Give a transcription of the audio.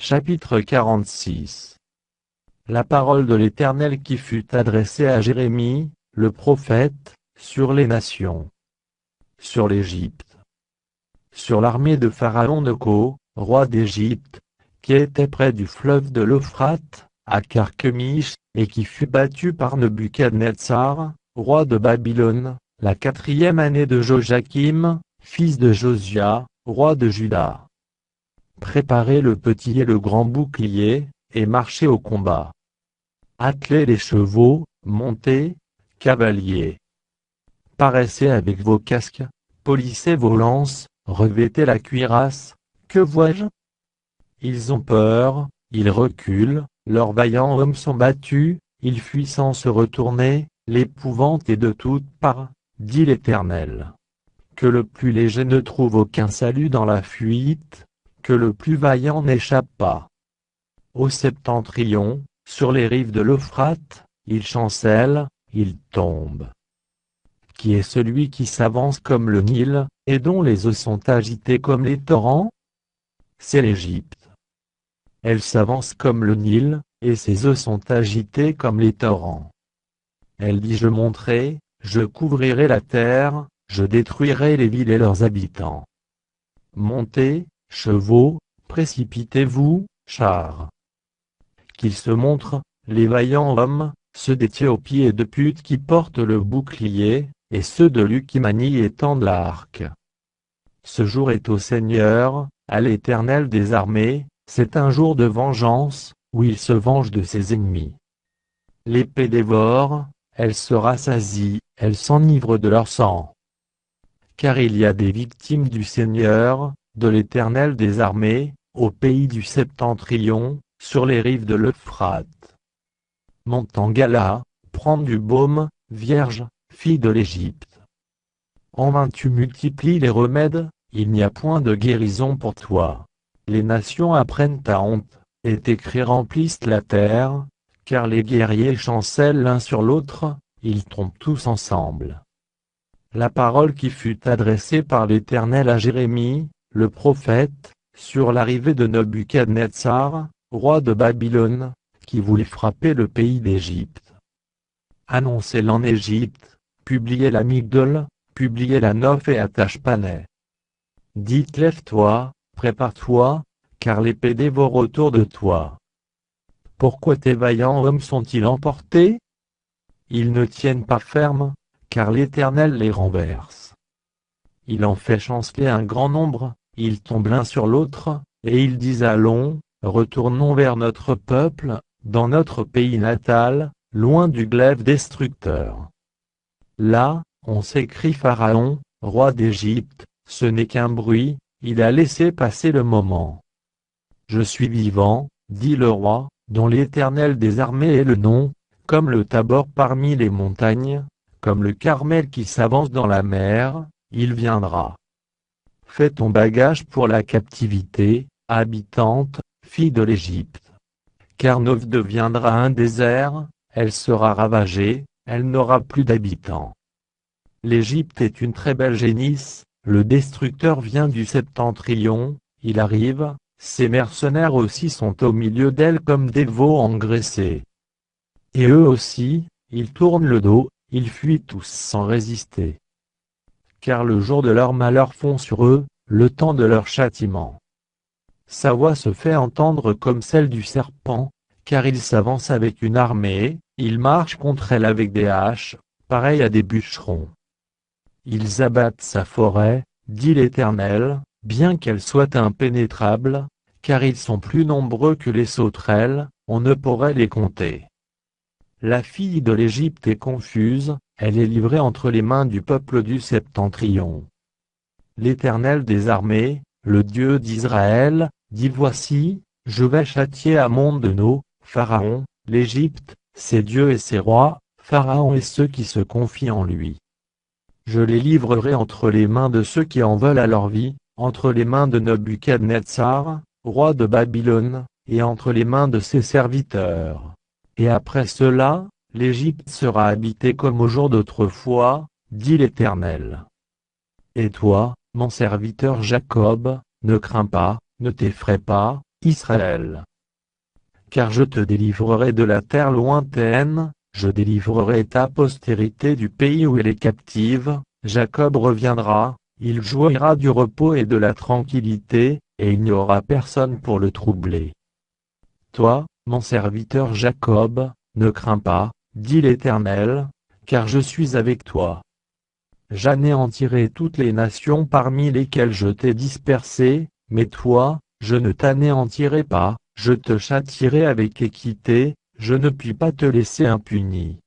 Chapitre 46. La parole de l'Éternel qui fut adressée à Jérémie, le prophète, sur les nations. Sur l'Égypte. Sur l'armée de Pharaon Necho, roi d'Égypte, qui était près du fleuve de l'Euphrate, à Carchemish, et qui fut battu par Nebuchadnezzar, roi de Babylone, la 4e année de Joachim, fils de Josia, roi de Juda. Préparez le petit et le grand bouclier, et marchez au combat. Attelez les chevaux, montez, cavaliers. Paraissez avec vos casques, polissez vos lances, revêtez la cuirasse, que vois-je? Ils ont peur, ils reculent, leurs vaillants hommes sont battus, ils fuient sans se retourner, l'épouvante est de toutes parts, dit l'Éternel. Que le plus léger ne trouve aucun salut dans la fuite, que le plus vaillant n'échappe pas. Au septentrion, sur les rives de l'Euphrate, il chancelle, il tombe. Qui est celui qui s'avance comme le Nil, et dont les eaux sont agitées comme les torrents? C'est l'Égypte. Elle s'avance comme le Nil, et ses eaux sont agitées comme les torrents. Elle dit: je monterai, je couvrirai la terre, je détruirai les villes et leurs habitants. Montez, chevaux, précipitez-vous, chars. Qu'ils se montrent, les vaillants hommes, ceux d'Éthiopie et de Put qui portent le bouclier, et ceux de Lu qui manient et tendent l'arc. Ce jour est au Seigneur, à l'Éternel des armées, c'est un jour de vengeance, où il se venge de ses ennemis. L'épée dévore, elle se rassasie, elle s'enivre de leur sang. Car il y a des victimes du Seigneur, de l'Éternel des armées, au pays du septentrion, sur les rives de l'Euphrate. Monte en gala, prends du baume, vierge, fille de l'Égypte. En vain tu multiplies les remèdes, il n'y a point de guérison pour toi. Les nations apprennent ta honte, et tes cris remplissent la terre, car les guerriers chancellent l'un sur l'autre, ils tombent tous ensemble. La parole qui fut adressée par l'Éternel à Jérémie, le prophète, sur l'arrivée de Nebuchadnezzar, roi de Babylone, qui voulait frapper le pays d'Égypte. Annoncez-le en Égypte, publiez la Migdol, publiez la Noph et Atashpanais. Dites: lève-toi, prépare-toi, car l'épée dévore autour de toi. Pourquoi tes vaillants hommes sont-ils emportés? Ils ne tiennent pas ferme, car l'Éternel les renverse. Il en fait chanceler un grand nombre, ils tombent l'un sur l'autre, et ils disent: allons, retournons vers notre peuple, dans notre pays natal, loin du glaive destructeur. Là, on s'écrie: Pharaon, roi d'Égypte, ce n'est qu'un bruit, il a laissé passer le moment. Je suis vivant, dit le roi, dont l'Éternel des armées est le nom, comme le Tabor parmi les montagnes, comme le Carmel qui s'avance dans la mer, il viendra. Fais ton bagage pour la captivité, habitante, fille de l'Égypte. Car Nov deviendra un désert, elle sera ravagée, elle n'aura plus d'habitants. L'Égypte est une très belle génisse, le destructeur vient du septentrion, il arrive, ses mercenaires aussi sont au milieu d'elle comme des veaux engraissés. Et eux aussi, ils tournent le dos, ils fuient tous sans résister. Car le jour de leur malheur fond sur eux, le temps de leur châtiment. Sa voix se fait entendre comme celle du serpent, car il s'avance avec une armée, il marche contre elle avec des haches, pareil à des bûcherons. Ils abattent sa forêt, dit l'Éternel, bien qu'elle soit impénétrable, car ils sont plus nombreux que les sauterelles, on ne pourrait les compter. La fille de l'Égypte est confuse, elle est livrée entre les mains du peuple du septentrion. L'Éternel des armées, le Dieu d'Israël, dit: voici, je vais châtier Amon de No, Pharaon, l'Égypte, ses dieux et ses rois, Pharaon et ceux qui se confient en lui. Je les livrerai entre les mains de ceux qui en veulent à leur vie, entre les mains de Nebuchadnezzar, roi de Babylone, et entre les mains de ses serviteurs. Et après cela, l'Égypte sera habitée comme au jour d'autrefois, dit l'Éternel. Et toi, mon serviteur Jacob, ne crains pas, ne t'effraie pas, Israël. Car je te délivrerai de la terre lointaine, je délivrerai ta postérité du pays où elle est captive, Jacob reviendra, il jouira du repos et de la tranquillité, et il n'y aura personne pour le troubler. Toi, mon serviteur Jacob, ne crains pas, dit l'Éternel, car je suis avec toi. J'anéantirai toutes les nations parmi lesquelles je t'ai dispersé, mais toi, je ne t'anéantirai pas, je te châtierai avec équité, je ne puis pas te laisser impuni.